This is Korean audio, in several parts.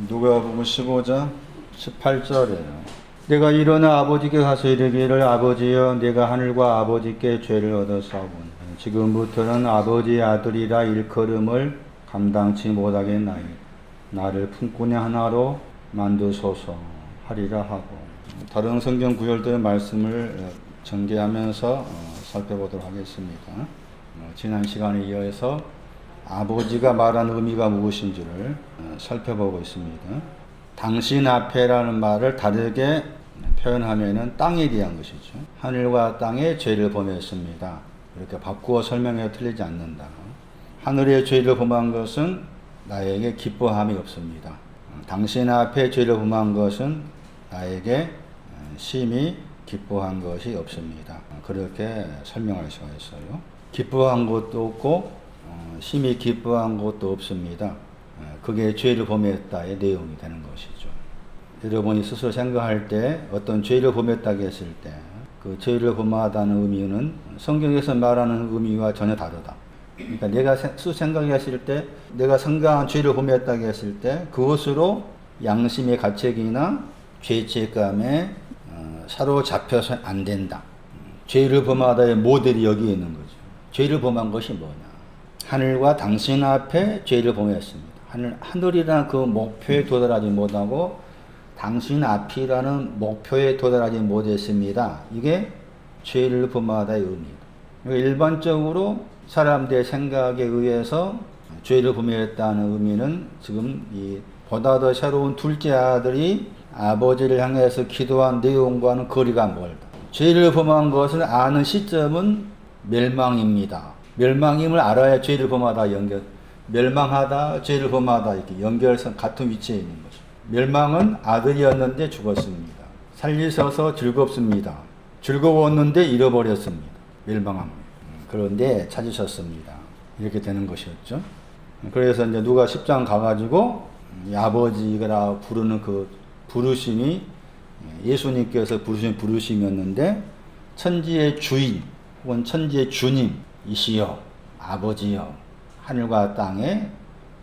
누가복음 15장 18절이에요. 내가 일어나 아버지께 가서 이르기를 아버지여 내가 하늘과 아버지께 죄를 얻어사오니 지금부터는 아버지의 아들이라 일컬음을 감당치 못하겠나이 나를 품꾼의 하나로 만드소서 하리라 하고, 다른 성경 구절들의 말씀을 전개하면서 살펴보도록 하겠습니다. 지난 시간에 이어서 아버지가 말한 의미가 무엇인지를 살펴보고 있습니다. 당신 앞에라는 말을 다르게 표현하면은 땅에 대한 것이죠. 하늘과 땅의 죄를 범했습니다. 이렇게 바꾸어 설명해 틀리지 않는다. 하늘의 죄를 범한 것은 나에게 기뻐함이 없습니다. 당신 앞에 죄를 범한 것은 나에게 심히 기뻐한 것이 없습니다. 그렇게 설명할 수가 있어요. 기뻐한 것도 없고 심히 기뻐한 것도 없습니다. 그게 죄를 범했다의 내용이 되는 것이죠. 여러분이 스스로 생각할 때 어떤 죄를 범했다고 했을 때 그 죄를 범하다는 의미는 성경에서 말하는 의미와 전혀 다르다. 그러니까 내가 스스로 생각했을 때 내가 상당한 죄를 범했다고 했을 때 그것으로 양심의 가책이나 죄책감에 사로잡혀서 안 된다. 죄를 범하다의 모델이 여기에 있는 거죠. 죄를 범한 것이 뭐냐? 하늘과 당신 앞에 죄를 범했습니다. 하늘이라는 그 목표에 도달하지 못하고 당신 앞이라는 목표에 도달하지 못했습니다. 이게 죄를 범하다의 의미입니다. 일반적으로 사람들의 생각에 의해서 죄를 범했다는 의미는 지금 이 보다 더 새로운 둘째 아들이 아버지를 향해서 기도한 내용과는 거리가 멀다. 죄를 범한 것을 아는 시점은 멸망입니다. 멸망임을 알아야 죄를 범하다 멸망하다, 죄를 범하다 이렇게 연결선 같은 위치에 있는 거죠. 멸망은 아들이었는데 죽었습니다. 살리셔서 즐겁습니다. 즐거웠는데 잃어버렸습니다. 멸망합니다. 그런데 찾으셨습니다. 이렇게 되는 것이었죠. 그래서 이제 누가 10장 가가지고 아버지라 부르는 그 부르심이 예수님께서 부르신 부르심이었는데 천지의 주인 혹은 천지의 주님이시여 아버지여 하늘과 땅의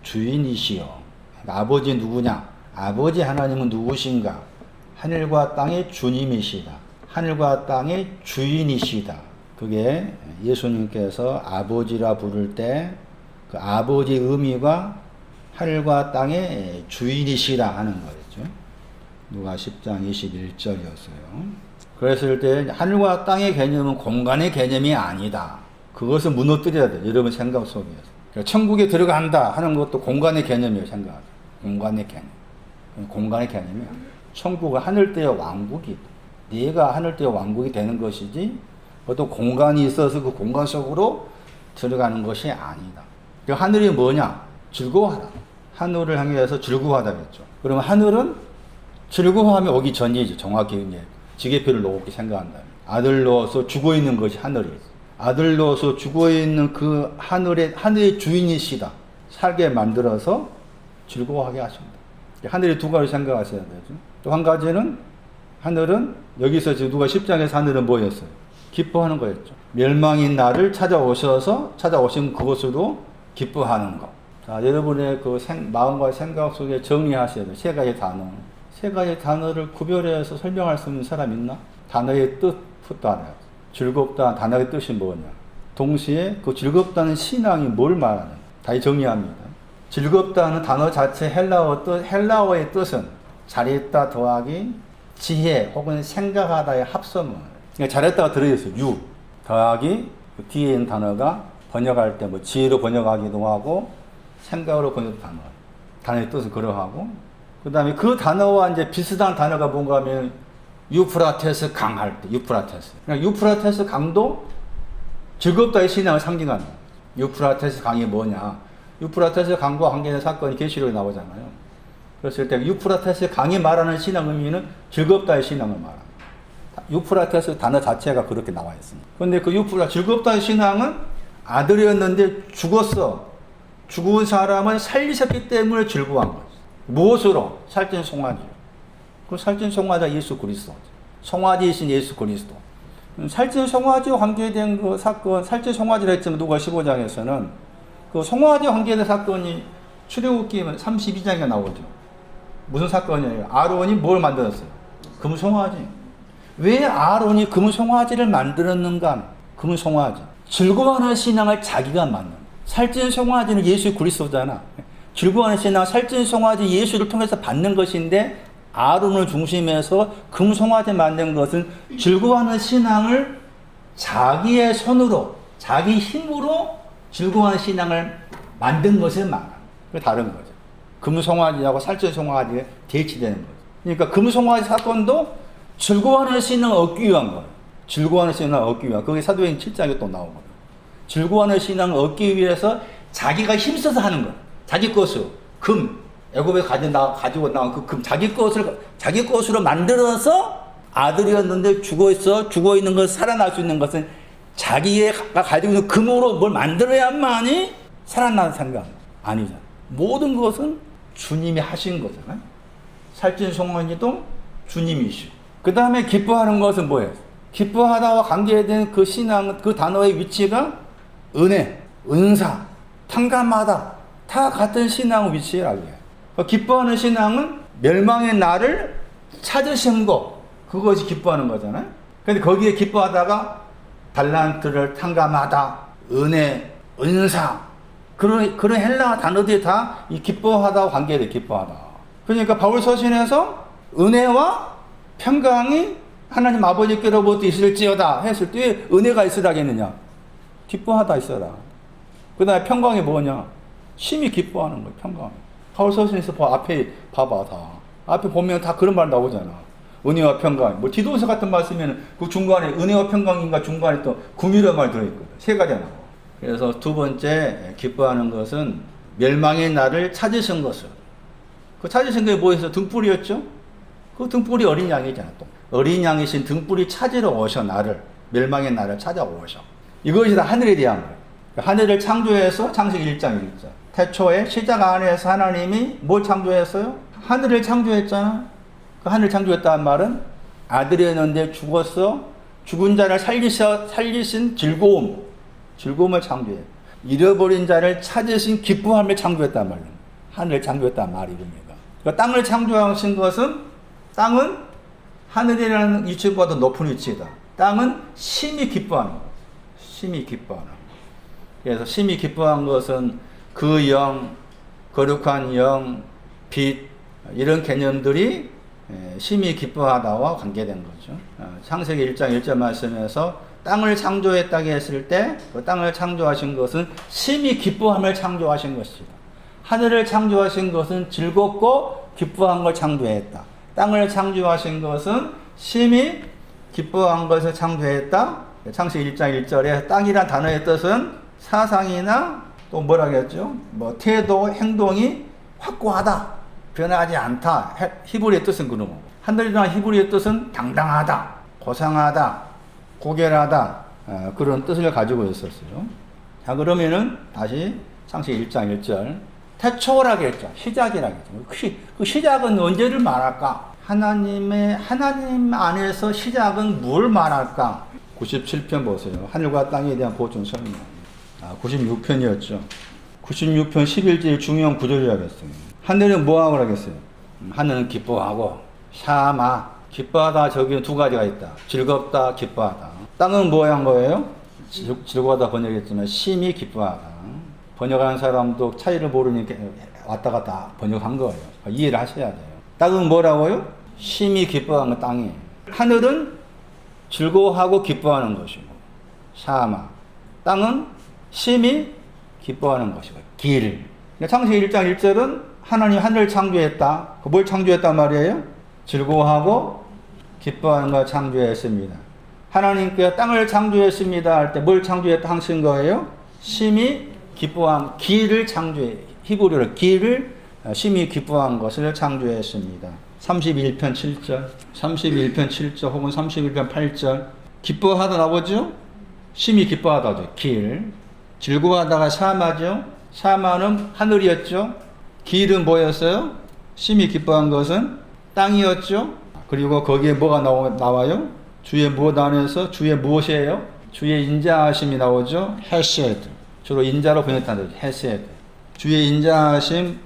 주인이시여. 그러니까 아버지 누구냐? 아버지 하나님은 누구신가? 하늘과 땅의 주님이시다. 하늘과 땅의 주인이시다. 그게 예수님께서 아버지라 부를 때 그 아버지의 의미가 하늘과 땅의 주인이시다 하는 거였죠. 누가 10장 21절이었어요. 그랬을 때 하늘과 땅의 개념은 공간의 개념이 아니다. 그것을 무너뜨려야 돼요. 여러분 생각 속에서. 천국에 들어간다 하는 것도 공간의 개념이에요. 생각하세요. 공간의 개념. 공간의 개념이야. 천국은 하늘대의 왕국이 네가 하늘대의 왕국이 되는 것이지 어떤 공간이 있어서 그 공간 속으로 들어가는 것이 아니다. 그 하늘이 뭐냐? 즐거워하라. 하늘을 향해서 즐거워하다겠죠. 그러면 하늘은 즐거워함이 오기 전이죠. 정확히 이제 지계표를 놓고 생각한다면 아들로서 죽어 있는 것이 하늘이죠. 아들로서 죽어있는 그 하늘의 주인이시다. 살게 만들어서 즐거워하게 하십니다. 하늘의 두 가지 생각하셔야 되죠. 또 한 가지는 하늘은 여기서 지금 누가 10장에서 하늘은 뭐였어요? 기뻐하는 거였죠. 멸망인 나를 찾아오신 그것으로 기뻐하는 것. 자, 여러분의 그 마음과 생각 속에 정리하셔야 돼요. 세 가지 단어. 세 가지 단어를 구별해서 설명할 수 있는 사람 있나? 단어의 뜻부터 알아요. 즐겁다 단어의 뜻이 뭐냐? 동시에 그 즐겁다는 신앙이 뭘 말하는? 다시 정리합니다. 즐겁다는 단어 자체 헬라어의 뜻은 잘했다 더하기 지혜 혹은 생각하다의 합성어. 그러니까 잘했다가 들어있어요. 유 더하기 그 뒤에 있는 단어가 번역할 때 뭐 지혜로 번역하기도 하고 생각으로 번역도 단어의 뜻은 그러하고 그 다음에 그 단어와 이제 비슷한 단어가 뭔가 하면 유프라테스 강할 때, 유프라테스. 그러니까 유프라테스 강도 즐겁다의 신앙을 상징하는 거예요. 유프라테스 강이 뭐냐? 유프라테스 강과 관계된 사건이 계시록에 나오잖아요. 그랬을 때 유프라테스 강이 말하는 신앙 의미는 즐겁다의 신앙을 말합니다. 유프라테스 단어 자체가 그렇게 나와 있습니다. 그런데 그 즐겁다의 신앙은 아들이었는데 죽었어. 죽은 사람을 살리셨기 때문에 즐거워한 거죠. 무엇으로? 살찐 송아지로. 그 살찐 송아지가 예수 그리스도. 송아지이신 예수 그리스도. 살찐 송아지와 관계된 그 사건, 살찐 송아지라 했지만 누가 15장에서는 그 송아지와 관계된 사건이 출애굽기 32장에 나오죠. 무슨 사건이에요? 아론이 뭘 만들었어요? 금송아지. 왜 아론이 금송아지를 만들었는가? 금송아지. 즐거워하는 신앙을 자기가 만든. 살찐 송아지는 예수 그리스도잖아. 즐거워하는 신앙, 살찐 송아지 예수를 통해서 받는 것인데 아론을 중심해서 금송아지 만든 것은 즐거워하는 신앙을 자기의 손으로, 자기 힘으로 즐거워하는 신앙을 만든 것을 말하는. 그 다른 거죠. 금송아지하고 살찐 송아지가 대치되는 거죠. 그러니까 금송아지 사건도 즐거워하는 신앙을 얻기 위한 거예요. 즐거워하는 신앙을 얻기 위한. 그게 사도행 7장에 또 나오거든요. 즐거워하는 신앙을 얻기 위해서 자기가 힘써서 하는 거예요. 자기 것으로. 애굽에 가지고 나온 그 금, 자기 것으로 만들어서 아들이었는데 죽어 있는 것, 살아날 수 있는 것은 자기가 가지고 있는 금으로 뭘 만들어야만이 살아나는 생각 아니잖아. 모든 것은 주님이 하신 거잖아요. 살찐 송아지도 주님이시고. 그 다음에 기뻐하는 것은 뭐예요? 기뻐하다와 관계된 그 신앙, 그 단어의 위치가 은혜, 은사, 탕감하다, 다 같은 신앙 위치라고 해요. 기뻐하는 신앙은 멸망의 나를 찾으신 것, 그것이 기뻐하는 거잖아요. 근데 거기에 기뻐하다가 달란트를 탕감하다, 은혜, 은사, 그런 헬라 단어들이 다 이 기뻐하다와 관계돼, 기뻐하다. 그러니까 바울 서신에서 은혜와 평강이 하나님 아버지께로부터 있을지어다 했을 때 은혜가 있으라 했느냐? 기뻐하다 있어라. 그 다음에 평강이 뭐냐? 심히 기뻐하는 거예요, 평강. 바울 서신에서 앞에 봐봐, 다. 앞에 보면 다 그런 말 나오잖아. 은혜와 평강. 뭐 디도서 같은 말씀에는 그 중간에 은혜와 평강인가 중간에 또 구미란 말 들어있거든. 세 가지가 나와. 그래서 두 번째 기뻐하는 것은 멸망의 날을 찾으신 것을. 그 찾으신 게 뭐였어? 등불이었죠? 그 등불이 어린 양이잖아, 또. 어린 양이신 등불이 찾으러 오셔, 나를. 멸망의 날을 찾아오셔. 이것이 다 하늘에 대한 거예요. 하늘을 창조해서 창세기 1장 1절. 태초에 시작 안에서 하나님이 뭘 창조했어요? 하늘을 창조했잖아. 그 하늘 창조했다는 말은 아들이었는데 죽었어. 죽은 자를 살리신 즐거움을 창조해. 잃어버린 자를 찾으신 기뻐함을 창조했단 말이에요. 하늘을 창조했단 말이입니다. 그러니까 땅을 창조하신 것은, 땅은 하늘이라는 위치보다 높은 위치다. 땅은 심히 기뻐하는 거예요. 심히 기뻐하는 거예요. 그래서 심히 기뻐한 것은 그 영, 거룩한 영, 빛, 이런 개념들이 심히 기뻐하다와 관계된 거죠. 창세기 1장 1절 말씀에서 땅을 창조했다고 했을 때 그 땅을 창조하신 것은 심히 기뻐함을 창조하신 것이다. 하늘을 창조하신 것은 즐겁고 기뻐한 걸 창조했다. 땅을 창조하신 것은 심히 기뻐한 것을 창조했다. 창세기 1장 1절에 땅이란 단어의 뜻은 사상이나 또 뭐라고 했죠? 뭐 태도, 행동이 확고하다, 변하지 않다. 히브리의 뜻은 그런 거고. 하늘이라는 히브리의 뜻은 당당하다, 고상하다, 고결하다, 그런 뜻을 가지고 있었어요. 자, 그러면은 다시 창세기 1장 1절. 태초라고 했죠. 시작이라고 했죠. 그 시작은 언제를 말할까? 하나님 안에서 시작은 뭘 말할까? 97편 보세요. 하늘과 땅에 대한 보충 설명. 96편이었죠. 96편 11절 중요한 구절이라고 했어요. 하늘은 뭐하고 하겠어요? 하늘은 기뻐하고, 샤마, 기뻐하다. 저기 두 가지가 있다. 즐겁다, 기뻐하다. 땅은 뭐 한 거예요? 즐거워하다 번역했지만 심히 기뻐하다. 번역하는 사람도 차이를 모르니까 왔다 갔다 번역한 거예요. 이해를 하셔야 돼요. 땅은 뭐라고요? 심히 기뻐하는 건 땅이에요. 하늘은 즐거워하고 기뻐하는 것이고, 샤마. 땅은 심히 기뻐하는 것이고, 길. 창세기 1장 1절은 하나님 하늘을 창조했다. 뭘 창조했단 말이에요? 즐거워하고 기뻐하는 걸 창조했습니다. 하나님께 땅을 창조했습니다 할 때 뭘 창조했다 하신 거예요? 심히 기뻐한 길을 창조해. 히브리어로 길을 심히 기뻐한 것을 창조했습니다. 31편 7절, 31편 7절 혹은 31편 8절. 기뻐하다 나오죠? 심히 기뻐하다죠. 길. 즐거워하다가 샤마죠. 샤마는 하늘이었죠. 길은 뭐였어요? 심히 기뻐한 것은 땅이었죠. 그리고 거기에 뭐가 나와요? 주의 무엇 안에서 주의 무엇이에요? 주의 인자하심이 나오죠. 헤세드. 주로 인자로 번역한다. 헤세드. 주의 인자하심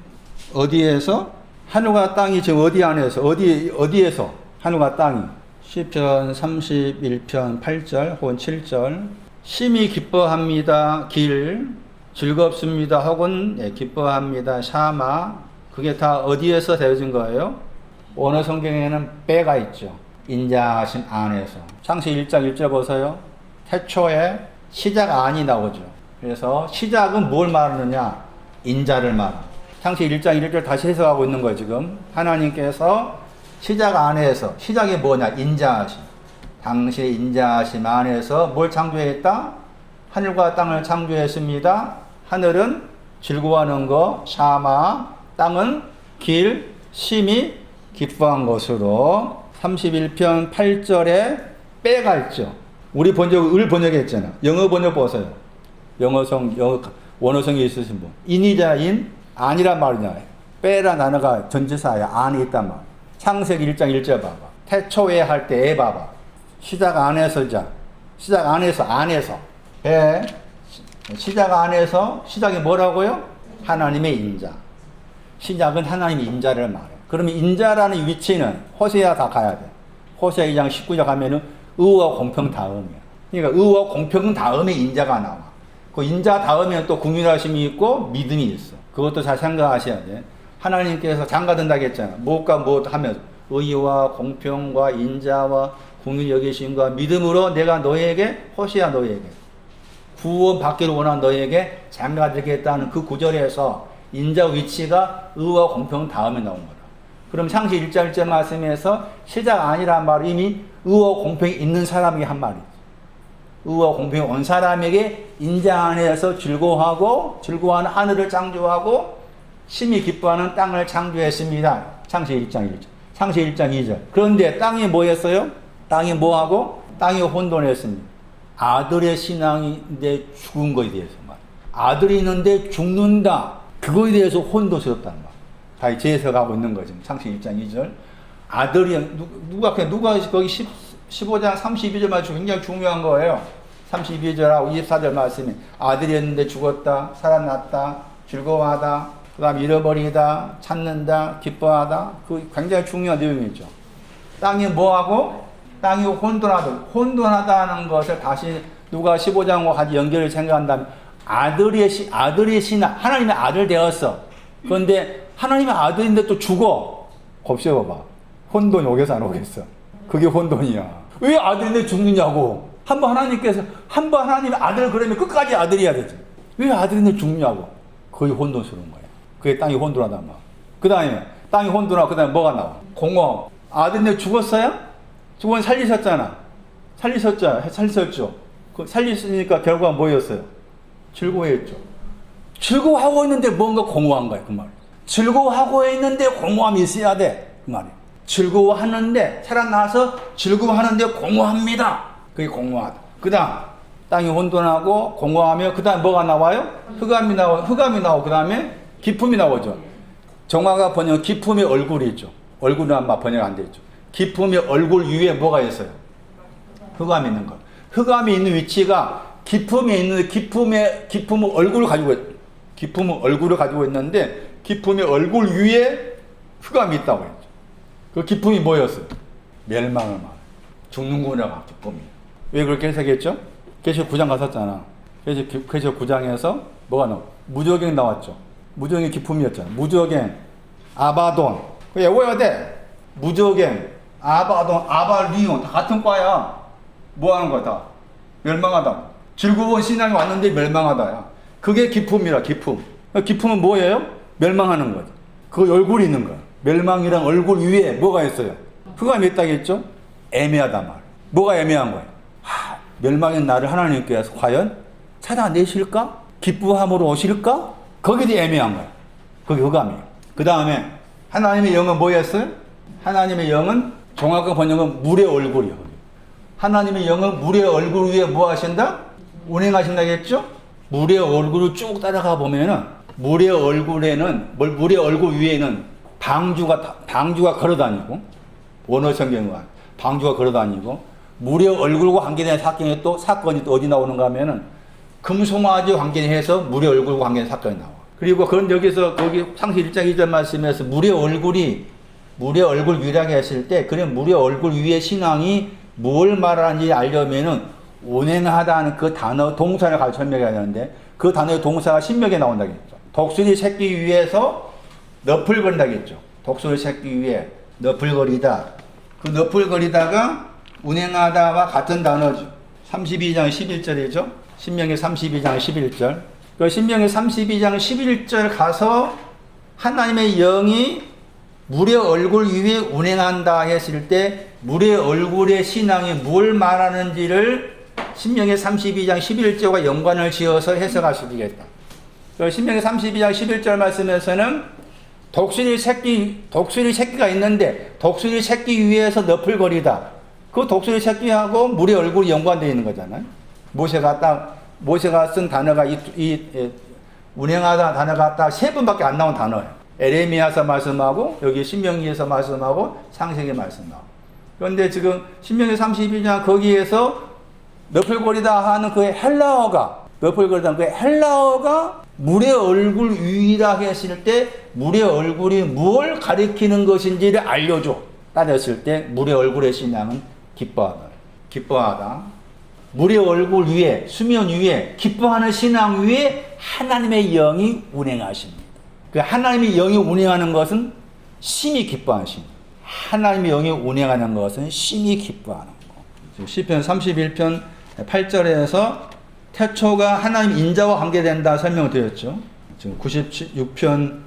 어디에서? 하늘과 땅이 지금 어디 안에서, 어디에서 하늘과 땅이? 시편 31편 8절 혹은 7절. 심히 기뻐합니다. 길, 즐겁습니다. 혹은 기뻐합니다. 샤마. 그게 다 어디에서 되어진 거예요? 원어 성경에는 빼가 있죠. 인자하심 안에서. 창세기 1장 1절 보세요. 태초에 시작 안이 나오죠. 그래서 시작은 뭘 말하느냐? 인자를 말합니다. 창세기 1장 1절 다시 해석하고 있는 거예요, 지금. 하나님께서 시작 안에서, 시작이 뭐냐? 인자하심. 당시의 인자하심 안에서 뭘 창조했다? 하늘과 땅을 창조했습니다. 하늘은 즐거워하는 것, 샤마, 땅은 길, 심히 기뻐한 것으로 31편 8절에 빼가 있죠. 우리 을 번역했잖아. 영어 번역 보세요. 원어성에 있으신 분. 인이자 인, 아니란 말이냐. 빼라 단어가 전치사야. 안이 있단 말. 창세기 1장 1절 봐봐. 태초에 할 때 봐봐. 시작 안에서자. 시작 안에서. 시작 안에서, 시작이 뭐라고요? 하나님의 인자. 시작은 하나님의 인자를 말해. 그러면 인자라는 위치는 호세아 다 가야 돼. 호세아 2장 19절 가면은 의와 공평 다음이야. 그러니까 의와 공평 다음에 인자가 나와. 그 인자 다음에는 또 긍휼하심이 있고 믿음이 있어. 그것도 잘 생각하셔야 돼. 하나님께서 장가든다고 했잖아. 무엇과 무엇 하면서 의와 공평과 인자와 긍휼 여기심과 믿음으로 내가 너에게, 호세아 너에게 구원 받기를 원한 너에게 장가들겠다는 그 구절에서 인자 위치가 의와 공평 다음에 나온 거다. 그럼 창세기 1장 1절 말씀에서 시작 아니란 말은 이미 의와 공평이 있는 사람에게 한 말이지. 의와 공평이 온 사람에게 인자 안에서 즐거워하는 하늘을 창조하고 심히 기뻐하는 땅을 창조했습니다. 창세기 1장 1절. 창세기 1장 2절. 그런데 땅이 뭐였어요? 땅이 뭐하고? 땅이 혼돈했습니다. 아들의 신앙인데 죽은 거에 대해서 말. 아들이 있는데 죽는다. 그거에 대해서 혼돈스럽다는 말. 다 재해석하고 있는 거죠. 창세기 1장 2절. 아들이 누가 거기 15장 32절 말씀 굉장히 중요한 거예요. 32절하고 24절 말씀이 아들이었는데 죽었다, 살아났다, 즐거워하다, 그 다음에 잃어버리다, 찾는다, 기뻐하다. 그 굉장히 중요한 내용이죠. 땅이 뭐하고? 땅이 혼돈하다는 것을 다시 누가 15장과 같이 연결을 생각한다면 아들의 신앙, 하나님의 아들 되었어. 그런데 하나님의 아들인데 또 죽어. 곱씹어봐. 혼돈이 오겠어 안 오겠어? 그게 혼돈이야. 왜 아들인데 죽느냐고. 한번 하나님의 아들을 그러면 끝까지 아들이어야 되지. 왜 아들인데 죽느냐고. 그게 혼돈스러운 거야. 그게 땅이 혼돈하단 말이야. 그 다음에 땅이 혼돈하고 그 다음에 뭐가 나와? 공허. 아들인데 죽었어요? 죽은 살리셨잖아. 살리셨죠. 그 살리시니까 결과가 뭐였어요? 즐거워했죠. 즐거워하고 있는데 뭔가 공허한 거야. 그 말. 즐거워하고 있는데 공허함이 있어야 돼. 그 말이야. 즐거워하는데 살아나서 즐거워하는데 공허합니다. 그게 공허하다. 그 다음 땅이 혼돈하고 공허하며 그 다음 뭐가 나와요? 흑암이 나오고 그 다음에 기품이 나오죠. 정화가 번역 기품의 얼굴이 있죠. 얼굴은 아마 번역 안 되죠. 기품의 얼굴 위에 뭐가 있어요? 흑암이 있는 거. 흑암이 있는 위치가 기품의 얼굴을 가지고 있는데 기품의 얼굴 위에 흑암이 있다고 했죠. 그 기품이 뭐였어요? 멸망을 말해요. 죽는구나 기품이. 왜 그렇게 해석했죠? 계시록 9장 갔었잖아. 계시록 9장에서 뭐가 나와? 무저갱 나왔죠. 무저갱이 기품이었잖아. 무저갱, 아바돈. 그게 외워야 돼. 무저갱, 아바돈, 아발리온 다 같은 과야. 뭐 하는 거야 다? 멸망하다. 즐거운 신앙이 왔는데 멸망하다야. 그게 기품이라 기품. 기품은 뭐예요? 멸망하는 거지. 그 얼굴이 있는 거야. 멸망이랑 얼굴 위에 뭐가 있어요? 흑암이 있다겠죠? 애매하단 말. 뭐가 애매한 거야? 멸망인 나를 하나님께서 과연 찾아내실까? 기쁘함으로 오실까? 거기에 대해 애매한 거야. 그게 흑암이에요. 그 다음에 하나님의 영은 뭐였어요? 하나님의 영은 정확한 번역은 물의 얼굴이요. 하나님의 영은 물의 얼굴 위에 뭐 하신다? 운행하신다겠죠? 물의 얼굴을 쭉 따라가 보면은 물의 얼굴 위에는 방주가 걸어다니고, 원어 성경은 방주가 걸어다니고, 물의 얼굴과 관계된 사건이 또 어디 나오는가 하면은 금송아지 관계해서 물의 얼굴과 관계된 사건이 나와. 그리고 그런 여기서 거기 상시 1장 2절 말씀에서 물의 얼굴 위라게 했을 때 그런 물의 얼굴 위의 신앙이 뭘 말하는지 알려면은 운행하다는 그 단어 동사를 가지고 설명해야 되는데 그 단어의 동사가 신명에 나온다겠죠. 독수리 새끼 위에서 너풀거린다겠죠. 독수리 새끼 위에 너풀거리다. 그 너풀거리다가 운행하다와 같은 단어죠. 32장 11절이죠. 신명기 32장 11절. 그 신명기 32장 11절 가서 하나님의 영이 물의 얼굴 위에 운행한다 했을 때 물의 얼굴의 신앙이 뭘 말하는지를 신명기 32장 11절과 연관을 지어서 해석할 수 있겠다. 신명기 32장 11절 말씀에서는 독수리 새끼가 있는데 독수리 새끼 위에서 너풀거리다. 그 독수리 새끼하고 물의 얼굴이 연관되어 있는 거잖아요. 모세가 쓴 단어가 운행하다 단어가 딱 세 번밖에 안 나온 단어예요. 에레미야서 말씀하고 여기 신명기에서 말씀하고 창세기 말씀하고. 그런데 지금 신명기 32장 거기에서 너풀거리다 하는 그 헬라어가 물의 얼굴 위라 했을 때 물의 얼굴이 뭘 가리키는 것인지를 알려줘. 따졌을 때 물의 얼굴의 신앙은 기뻐하다. 물의 얼굴 위에 수면 위에 기뻐하는 신앙 위에 하나님의 영이 운행하십니다. 그 하나님의 영이 운행하는 것은 심히 기뻐하십니다. 하나님의 영이 운행하는 것은 심히 기뻐하는 거. 시편 31편 8절에서 태초가 하나님 인자와 관계된다 설명을 드렸죠. 지금 96편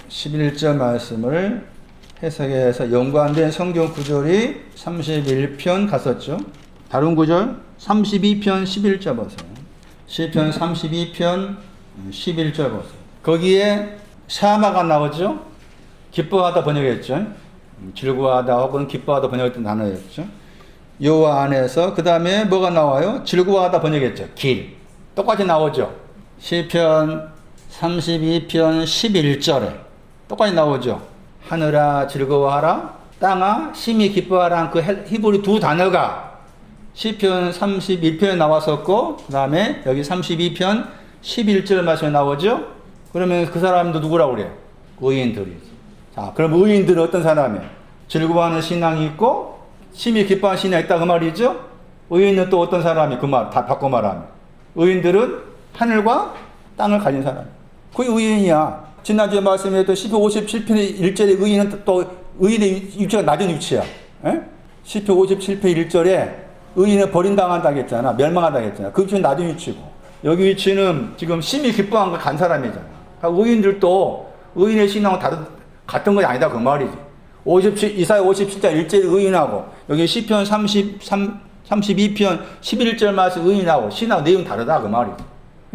11절 말씀을 해석해서 연관된 성경 구절이 31편 갔었죠. 다른 구절 32편 11절 보세요. 시편 32편 11절 보세요. 거기에 샤마가 나오죠. 기뻐하다 번역했죠. 즐거워하다 혹은 기뻐하다 번역했던 단어였죠. 여호와 안에서 그 다음에 뭐가 나와요? 즐거워하다 번역했죠. 길. 똑같이 나오죠. 시편 32편 11절에 똑같이 나오죠. 하늘아 즐거워하라, 땅아 심히 기뻐하라. 그 히브리 두 단어가 시편 31편에 나왔었고 그 다음에 여기 32편 11절 말씀에 나오죠. 그러면 그 사람도 누구라고 그래요? 의인들이죠. 자, 그럼 의인들은 어떤 사람이에요? 즐거워하는 신앙이 있고 심히 기뻐하는 신앙이 있다 그 말이죠. 의인은 또 어떤 사람이 그 말 다 바꿔 말하면 의인들은 하늘과 땅을 가진 사람. 그게 의인이야. 지난주에 말씀했던 시편 57편의 1절에 의인은 또 의인의 위치가 낮은 위치야. 시편 57편 1절에 의인은 버림당한다 했잖아. 멸망한다 했잖아. 그 위치는 낮은 위치고 여기 위치는 지금 심히 기뻐한 걸 간 사람이잖아. 그러니까 의인들도 의인의 신앙은 같은 것이 아니다 그 말이지. 이사야 57장 1절에 의인하고 여기 시편 32편 11절 말씀 의인하고 신앙 내용 다르다 그 말이지.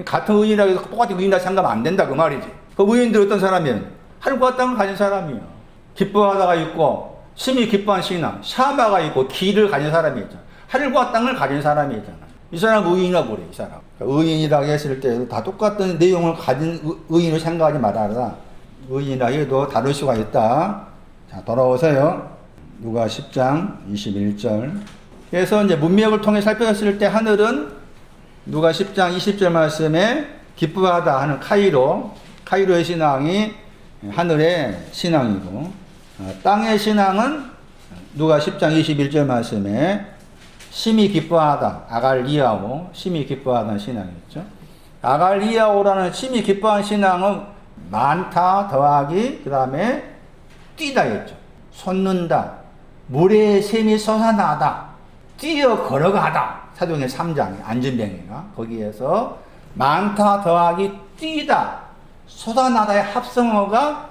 같은 의인이라고 해서 똑같이 의인이라 생각하면 안 된다 그 말이지. 그 의인들 어떤 사람이에요? 하늘과 땅을 가진 사람이에요. 기뻐하다가 있고 심히 기뻐한 신앙, 샤마가 있고 기를 가진 사람이 있잖아. 하늘과 땅을 가진 사람이 있잖아. 이 사람 의인이라고 그래 이 사람. 그러니까 의인이라고 했을 때 다 똑같은 내용을 가진 의인을 생각하지 말아라. 의인이라 해도 다를 수가 있다. 자, 돌아오세요. 누가 10장 21절. 그래서 이제 문맥을 통해 살펴봤을 때 하늘은 누가 10장 20절 말씀에 기뻐하다 하는 카이로의 신앙이 하늘의 신앙이고, 땅의 신앙은 누가 10장 21절 말씀에 심히 기뻐하다, 아갈리아오, 심히 기뻐하다는 신앙이었죠. 아갈리아오라는 심히 기뻐한 신앙은 많다 더하기 그 다음에 뛰다 했죠. 솟는다, 물의 샘이 솟아나다, 뛰어 걸어가다. 사도행전 3장 안전병이가 거기에서 많다 더하기 뛰다 솟아나다의 합성어가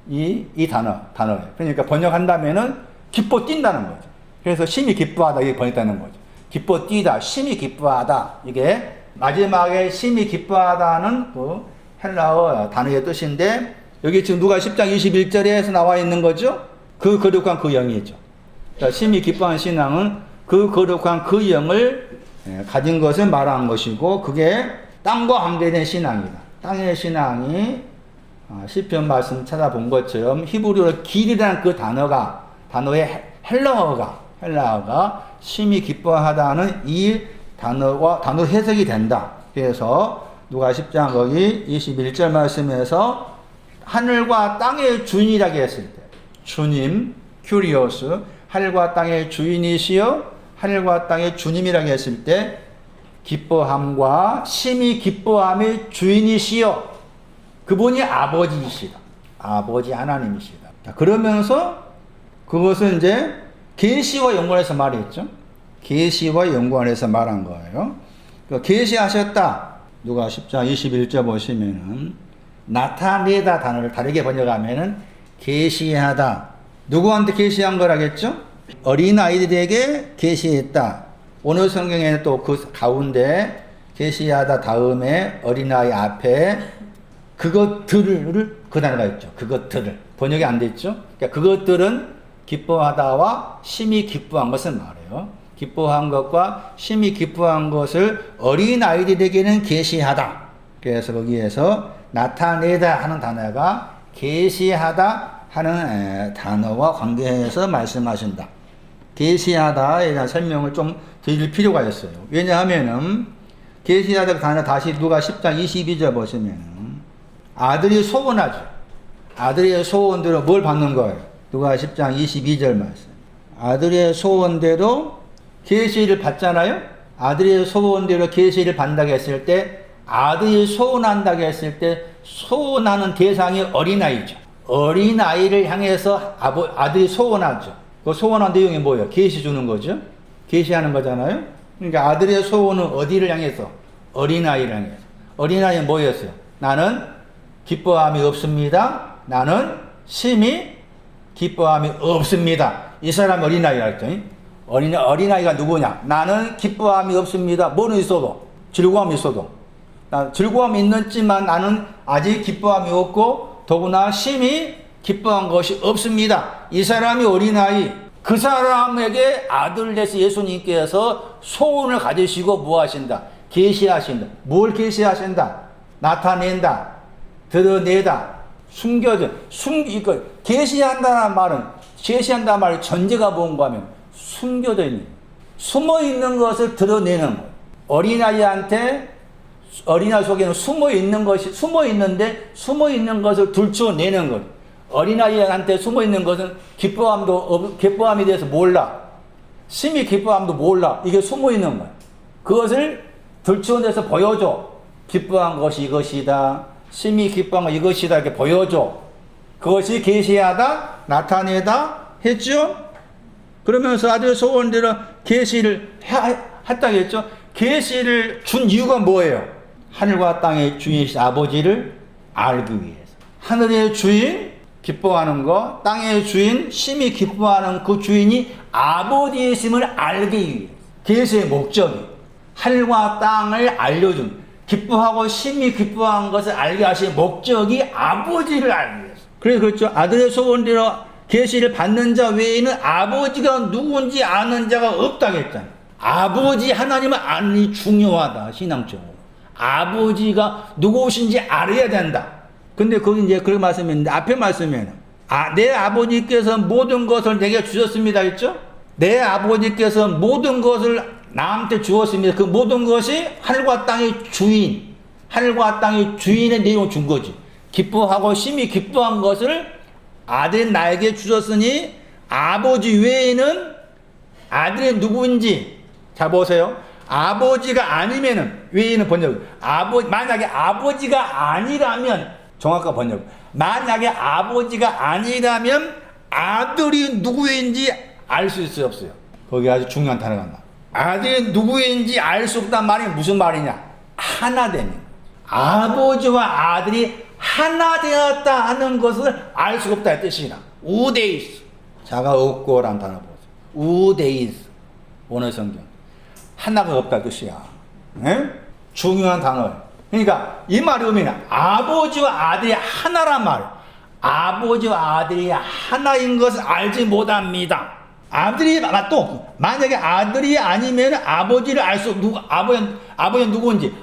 이 단어예요. 그러니까 번역한다면은 기뻐 뛴다는 거죠. 그래서 심히 기뻐하다 이게 번역되는 거죠. 기뻐 뛰다, 심히 기뻐하다. 이게 마지막에 심히 기뻐하다는 그 헬라어 단어의 뜻인데 여기 지금 누가 10장 21절에서 나와 있는 거죠. 그 거룩한 그 영이죠. 그러니까 심히 기뻐하는 신앙은 그 거룩한 그 영을 가진 것을 말하는 것이고 그게 땅과 관계된 신앙이다. 땅의 신앙이 시편 말씀 찾아본 것처럼 히브리어로 길이라는 그 단어의 헬라어가 심히 기뻐하다는 이 단어 해석이 된다. 그래서 누가 10장 거기 21절 말씀에서 하늘과 땅의 주인이라고 했을 때 주님, 큐리오스, 하늘과 땅의 주인이시여 하늘과 땅의 주님이라고 했을 때 기뻐함과 심히 기뻐함의 주인이시여 그분이 아버지이시다. 아버지 하나님이시다. 그러면서 그것은 이제 계시와 연관해서 말했죠. 계시와 연관해서 말한 거예요. 계시하셨다. 누가 10장 21절 보시면은 나타내다 단어를 다르게 번역하면은 계시하다. 누구한테 계시한 거라겠죠? 어린아이들에게 계시했다. 오늘 성경에는 또 그 가운데 계시하다 다음에 어린아이 앞에 그것들을 그 단어가 있죠. 그것들을 번역이 안 됐죠. 그러니까 그것들은 기뻐하다와 심히 기뻐한 것을 말해요. 기뻐한 것과 심히 기뻐한 것을 어린아이들에게는 계시하다. 그래서 거기에서 나타내다 하는 단어가 계시하다 하는 단어와 관계해서 말씀하신다. 계시하다에 대한 설명을 좀 드릴 필요가 있어요. 왜냐하면은 계시하다 단어 다시 누가 10장 22절 보시면은 아들이 소원하죠. 아들의 소원대로 뭘 받는 거예요? 누가 10장 22절 말씀. 아들의 소원대로 계시를 받잖아요. 아들의 소원대로 계시를 받는다고 했을 때 아들이 소원한다고 했을 때 소원하는 대상이 어린아이죠. 어린아이를 향해서 아들이 소원하죠. 그 소원한 내용이 뭐예요? 계시 주는 거죠. 계시하는 거잖아요. 그러니까 아들의 소원은 어디를 향해서? 어린아이를 향해서. 어린아이는 뭐였어요? 나는 기뻐함이 없습니다. 나는 심히 기뻐함이 없습니다. 이 사람 어린아이라 했죠. 어린아이가 누구냐? 나는 기뻐함이 없습니다. 뭐는 있어도? 즐거움이 있어도. 즐거움이 있는지만 나는 아직 기뻐함이 없고 더구나 심히 기뻐한 것이 없습니다. 이 사람이 어린아이. 그 사람에게 아들 되신 예수님께서 소원을 가지시고 뭐 하신다? 계시하신다. 뭘 계시하신다? 나타낸다. 드러내다. 숨겨져. 이거 계시한다는 말은 계시한다는 말의 전제가 뭔가 하면 숨겨져 있는 숨어 있는 것을 드러내는 거예요. 어린아이 속에는 숨어 있는 것을 들춰내는 거예요. 어린아이한테 숨어 있는 것은 기뻐함에 대해서 몰라. 심히 기뻐함도 몰라. 이게 숨어 있는 거야. 그것을 들춰내서 보여줘. 기뻐한 것이 이것이다. 심히 기뻐한 것 이것이다. 이렇게 보여줘. 그것이 계시하다, 나타내다 했죠? 그러면서 아들 소원대로 계시를 했다고 했죠? 계시를 준 이유가 뭐예요? 하늘과 땅의 주인이신 아버지를 알기 위해서. 하늘의 주인, 기뻐하는 거, 땅의 주인, 심히 기뻐하는 그 주인이 아버지이심을 알기 위해서. 계시의 목적이 하늘과 땅을 알려준, 기뻐하고 심히 기뻐한 것을 알게 하신 목적이 아버지를 알기 위해서. 그래서 그렇죠. 아들의 소원대로 계시를 받는 자 외에는 아버지가 누군지 아는 자가 없다고 했잖아요. 아버지 하나님은 아니 중요하다. 신앙적으로. 아버지가 누구신지 알아야 된다. 근데 거기 이제 그런 말씀인데 앞에 말씀에는 내 아버지께서 모든 것을 내게 주셨습니다 했죠? 내 아버지께서 모든 것을 나한테 주었습니다. 그 모든 것이 하늘과 땅의 주인, 하늘과 땅의 주인의 내용을 준 거지. 기뻐하고 심히 기뻐한 것을 아들 나에게 주셨으니 아버지 외에는 아들이 누구인지. 자 보세요. 아버지가 아니면은 외에는 번역. 만약에 아버지가 아니라면 정확한 번역. 만약에 아버지가 아니라면 아들이 누구인지 알 수 있어요, 없어요? 거기 아주 중요한 단어가 나와. 아들이 누구인지 알 수 없단 말이 무슨 말이냐? 하나 되는. 아버지와 아들이 하나 되었다 하는 것을 알 수가 없다의 뜻이나. 우데이스. 자가 없고라는 단어 보세요. 우데이스. 오늘 성경. 하나가 없다 뜻이야. 네? 중요한 단어예요. 그러니까 이 말이 의미는 아버지와 아들이 하나란 말. 아버지와 아들이 하나인 것을 알지 못합니다. 또 만약에 아들이 아니면 아버지를 알 수 아버지는 누구인지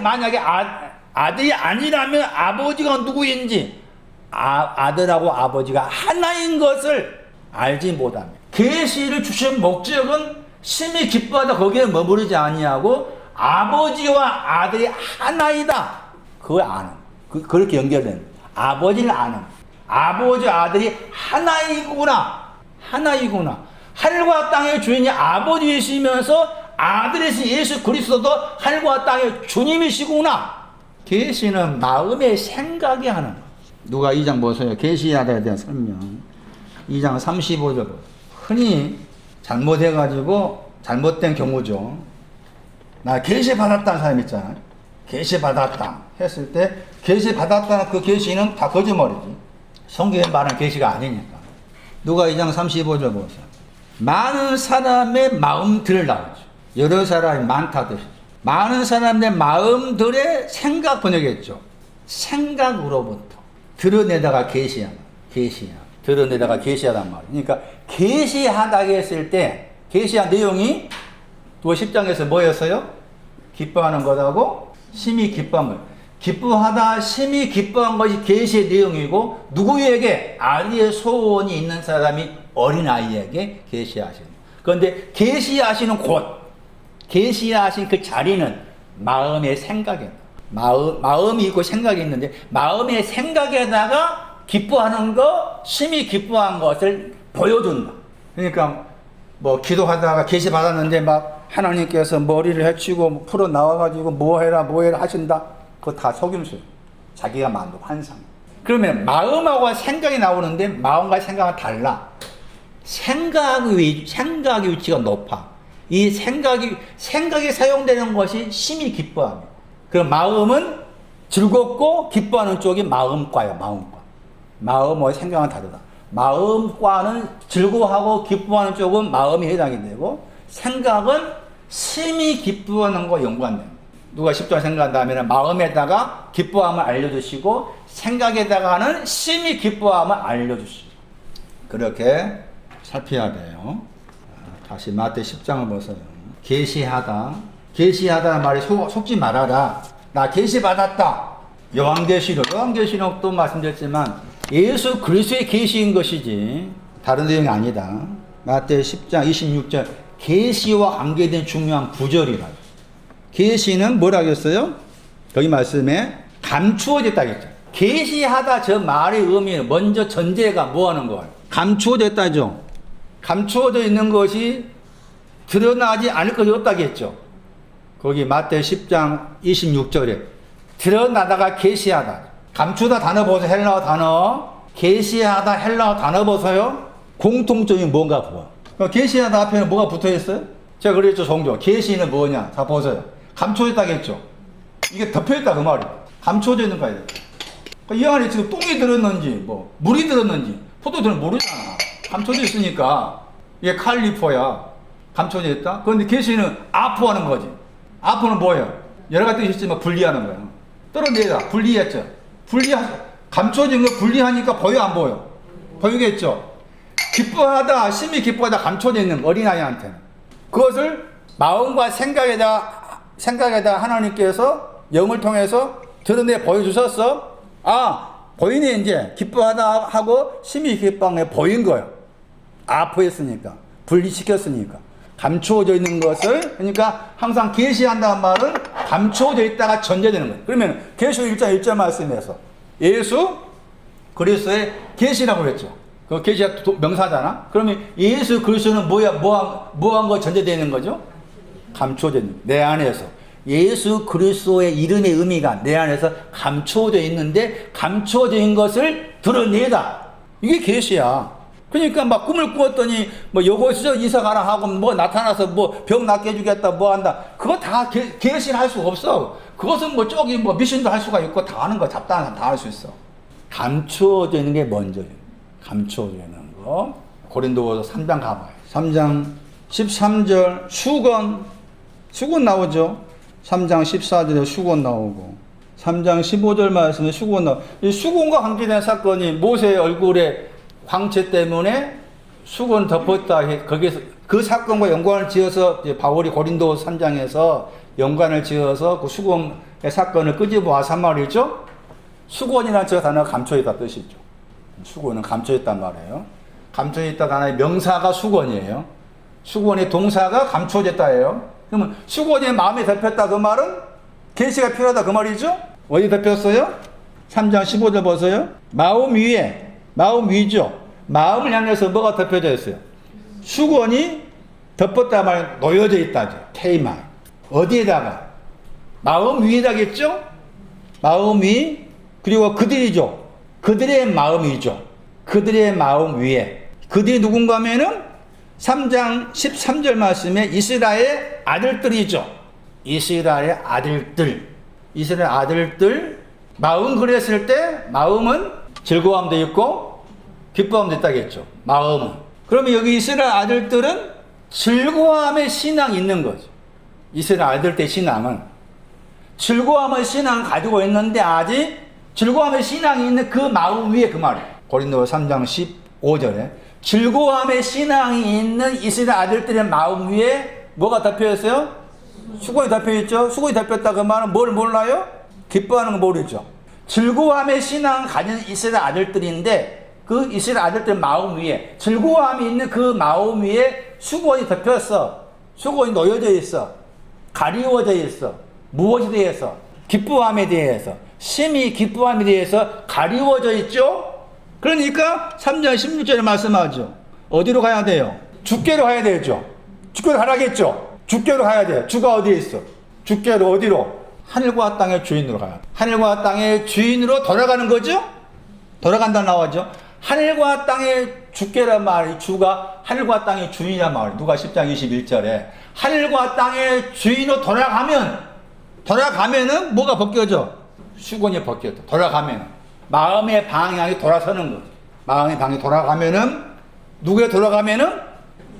만약에 아들이 아니라면 아버지가 누구인지 아들하고 아버지가 하나인 것을 알지 못합니다. 계시를 주신 목적은 심히 기뻐하다 거기에 머무르지 아니하고 아버지와 아들이 하나이다. 그걸 아는. 그렇게 연결된. 아버지를 아는. 아버지 아들이 하나이구나. 하나이구나. 하늘과 땅의 주인이 아버지이시면서 아들이신 예수 그리스도도 하늘과 땅의 주님이시구나. 계시는 마음의 생각이 하는 거. 누가 2장 보세요. 계시하다에 대한 설명. 2장 35절. 흔히 잘못해가지고 잘못된 경우죠. 나 계시 받았다는 사람 있잖아요. 계시 받았다 했을 때 계시 받았다는 그 계시는 다 거짓말이지. 성경에 말하는 계시가 아니니까. 누가 2장 35절 보세요. 많은 사람의 마음들을 나오죠. 여러 사람이 많다 뜻이죠. 많은 사람의 마음들의 생각 번역했죠. 생각으로부터 드러내다가 계시하다. 계시하다. 드러내다가 계시하단 말이에요. 그러니까 계시하다 했을 때 계시한 내용이 또 10장에서 뭐였어요? 기뻐하는 것하고 심히 기뻐한 것. 기뻐하다 심히 기뻐한 것이 계시의 내용이고 누구에게? 아리의 소원이 있는 사람이 어린아이에게 계시하시는. 그런데 계시하시는 곳, 계시하신 그 자리는 마음의 생각이다. 마음이 있고 생각이 있는데 마음의 생각에다가 기뻐하는 것, 심히 기뻐한 것을 보여준다. 그러니까 뭐 기도하다가 계시 받았는데 막 하나님께서 머리를 헤치고 풀어 나와가지고 뭐 해라 하신다. 그거 다 속임수예요. 자기가 만든 환상. 그러면 마음하고 생각이 나오는데 마음과 생각은 달라. 생각의 위치가 높아. 이 생각이 사용되는 것이 심히 기뻐합니다. 그럼 마음은 즐겁고 기뻐하는 쪽이 마음과예요. 마음과. 마음과 생각은 다르다. 마음과는 즐거워하고 기뻐하는 쪽은 마음이 해당이 되고 생각은 심히 기뻐하는 것과 연관됩니다. 누가 10절 생각한 다음에는 마음에다가 기뻐함을 알려주시고 생각에다가는 심히 기뻐함을 알려주시고 그렇게 살펴야 돼요. 다시 마태 10장을 보세요. 계시하다는 말이 속지 말아라. 나 계시 받았다. 요한계시록도 말씀드렸지만 예수 그리스도의 계시인 것이지 다른 내용이 아니다. 마태 10장 26절 계시와 관계된 중요한 구절이라. 계시는 뭐라고 했어요? 여기 말씀에 감추어졌다겠죠. 계시하다 저 말의 의미는 먼저 전제가 뭐 하는 거예요? 감추어졌다죠. 감추어져 있는 것이 드러나지 않을 것이 없다겠죠. 거기 마태 10장 26절에 드러나다가 계시하다. 감추다 단어 보세요. 헬라어 단어. 계시하다 헬라어 단어 보세요. 공통점이 뭔가 보아. 계시하다 앞에는 뭐가 붙어 있어요? 제가 그랬죠, 종교. 계시는 뭐냐? 자, 보세요. 감춰졌다겠죠? 이게 덮여있다, 그 말이. 감춰져 있는 거야. 이 안에 지금 똥이 들었는지, 물이 들었는지, 포도들은 모르잖아. 감춰져 있으니까. 이게 칼리포야. 감춰져 있다? 그런데 계시는 아포하는 거지. 아포는 뭐예요? 여러 가지 뜻이 있지만 분리하는 거야. 떨어내다. 분리했죠. 감춰진 거 분리하니까 보여, 안 보여? 보이겠죠? 기뻐하다, 심히 기뻐하다, 감춰져 있는 어린아이한테는. 그것을 마음과 생각에다 하나님께서 영을 통해서 드러내 보여주셨어. 보이네, 이제. 기뻐하다 하고 심히 기뻐한 게 보인 거예요. 아포했으니까. 분리시켰으니까. 감추어져 있는 것을, 그러니까 항상 계시한다는 말은 감추어져 있다가 전제되는 거예요. 그러면 계시록 1장 1절 말씀에서 예수 그리스도의 계시라고 그랬죠. 그 계시가 명사잖아. 그러면 예수 그리스도는 뭐한 거 전제되는 거죠? 감추어져 있는 내 안에서 예수 그리스도의 이름의 의미가 내 안에서 감추어져 있는데 감추어져 있는 것을 드러내다. 이게 계시야. 그러니까 막 꿈을 꾸었더니 요것이죠 이사 가라 하고 나타나서 병 낫게 해주겠다 한다. 그거 다 계시를 할 수가 없어. 그것은 저기 미신도 할 수가 있고 다 하는 거 잡다한 다 할 수 있어. 감추어져 있는 게 먼저예요. 감추어져 있는 거. 고린도후서 3장 가봐요. 3장 13절 수건 나오죠. 3장 14절에 수건 나오고 3장 15절 말씀에 수건 나오고 이 수건과 관계된 사건이 모세의 얼굴에 광채 때문에 수건 덮었다. 거기에서 그 사건과 연관을 지어서 바울이 고린도후서 3장에서 연관을 지어서 그 수건의 사건을 끄집어 와서 한 말이죠. 수건이라는 저 단어가 감춰있다 뜻이죠. 수건은 감춰있단 말이에요. 감춰있다 단어의 명사가 수건이에요. 수건의 동사가 감춰졌다예요. 그러면 수고원의 마음이 덮였다 그 말은 계시가 필요하다 그 말이죠? 어디 덮였어요? 3장 15절 보세요. 마음 위에, 마음 위죠. 마음을 향해서 뭐가 덮여져 있어요? 수건이 덮었다 말 놓여져 있다죠. 테이마. 어디에다가? 마음 위에다겠죠? 마음 위. 그리고 그들이죠. 그들의 마음이죠. 그들의 마음 위에. 그들이 누군가 하면은 3장 13절 말씀에 이스라엘 아들들이죠. 이스라엘 아들들. 이스라엘 아들들. 마음 그랬을 때 마음은 즐거움도 있고 기뻐함도 있다겠죠. 마음은. 그러면 여기 이스라엘 아들들은 즐거움의 신앙이 있는 거죠. 이스라엘 아들들의 신앙은 즐거움의 신앙을 가지고 있는데 아직 즐거움의 신앙이 있는 그 마음 위에 그 말이에요. 고린도서 3장 15절에 즐거움의 신앙이 있는 이스라엘 아들들의 마음 위에 뭐가 덮여있어요? 수건이 덮여있죠. 수건이 덮였다 그 말은 뭘 몰라요? 기뻐하는 거 모르죠. 즐거움의 신앙을 가진 이스라엘 아들들인데 그 이스라엘 아들들 마음 위에 즐거움이 있는 그 마음 위에 수건이 덮였어. 수건이 놓여져 있어. 가리워져 있어. 무엇에 대해서? 기뻐함에 대해서. 심히 기뻐함에 대해서 가리워져 있죠. 그러니까 3장 16절에 말씀하죠. 어디로 가야 돼요? 주께로 가야 되죠. 주께로 가라겠죠. 주께로 가야 돼요. 주가 어디에 있어? 주께로 어디로? 하늘과 땅의 주인으로 가야 돼. 하늘과 땅의 주인으로 돌아가는 거죠? 돌아간다 나와죠. 하늘과 땅의 주께란 말이 주가 하늘과 땅의 주인이란 말이에요. 누가 10장 21절에 하늘과 땅의 주인으로 돌아가면은 뭐가 벗겨져? 수건이 벗겨져. 돌아가면 마음의 방향이 돌아서는 거죠. 마음의 방향이 돌아가면은 누구에 돌아가면은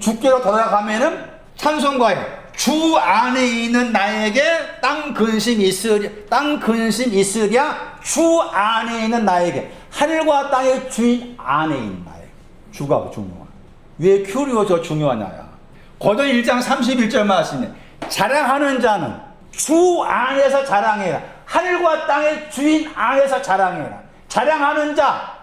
주께로 돌아가면은 찬송가에 주 안에 있는 나에게 땅 근심 있으랴 주 안에 있는 나에게 하늘과 땅의 주인 안에 있는 나에게 주가 중요한 왜 큐리오가 중요하냐야. 고전 1장 31절 말씀에 자랑하는 자는 주 안에서 자랑해라. 하늘과 땅의 주인 안에서 자랑해라. 자랑하는 자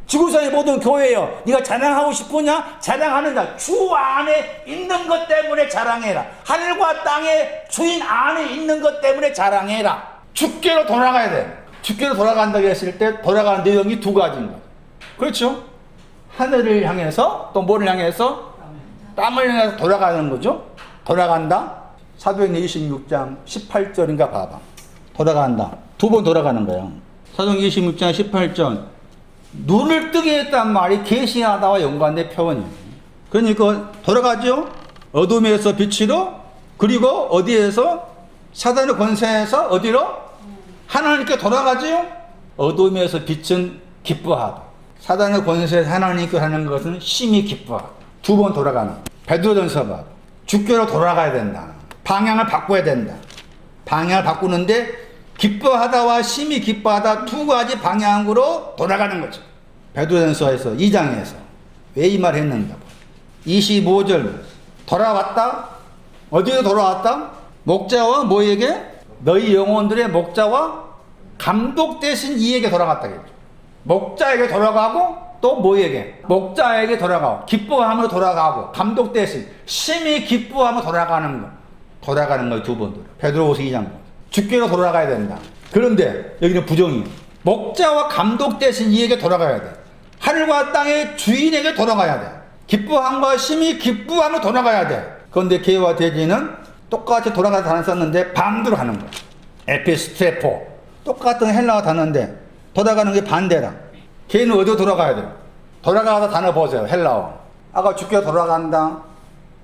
지구상의 모든 교회요. 네가 자랑하고 싶으냐? 자랑하는 자 주 안에 있는 것 때문에 자랑해라. 하늘과 땅의 주인 안에 있는 것 때문에 자랑해라. 주께로 돌아가야 돼. 주께로 돌아간다고 했을 때 돌아가는 내용이 두 가지인 거예요. 그렇죠? 하늘을 향해서 또 뭐를 향해서? 땀을 향해서 돌아가는 거죠. 돌아간다. 사도행전 26장 18절인가 봐봐. 돌아간다. 두 번 돌아가는 거예요. 사도행전 26장 18절. 눈을 뜨게 했단 말이 계시하다와 연관된 표현이에요. 그러니까 돌아가죠. 어둠에서 빛으로 그리고 어디에서? 사단의 권세에서 어디로? 하나님께 돌아가죠. 어둠에서 빛은 기뻐하다. 사단의 권세에서 하나님께 하는 것은 심히 기뻐하다. 두 번 돌아가는. 베드로전서 봐. 주께로 돌아가야 된다. 방향을 바꿔야 된다. 방향을 바꾸는데 기뻐하다와 심히 기뻐하다 두 가지 방향으로 돌아가는 거죠. 베드로전서에서 2장에서 왜 이 말 했는가? 25절 돌아왔다. 어디로 돌아왔다? 목자와 뭐에게? 너희 영혼들의 목자와 감독 대신 이에게 돌아갔다겠죠. 목자에게 돌아가고 또 뭐에게? 목자에게 돌아가고 기뻐함으로 돌아가고 감독 대신 심히 기뻐함으로 돌아가는 거. 돌아가는 거 두 번 돌아. 베드로후서 2장. 주께로 돌아가야 된다. 그런데 여기는 부정이에요. 목자와 감독 대신 이에게 돌아가야 돼. 하늘과 땅의 주인에게 돌아가야 돼. 기뻐함과 심히 기뻐함으로 돌아가야 돼. 그런데 개와 돼지는 똑같이 돌아가서 단어 썼는데 반대로 하는 거야. 에피스트레포. 똑같은 헬라어 단어인데 돌아가는 게 반대다. 개는 어디로 돌아가야 돼? 돌아가서 단어 보세요. 헬라어. 아까 주께로 돌아간다.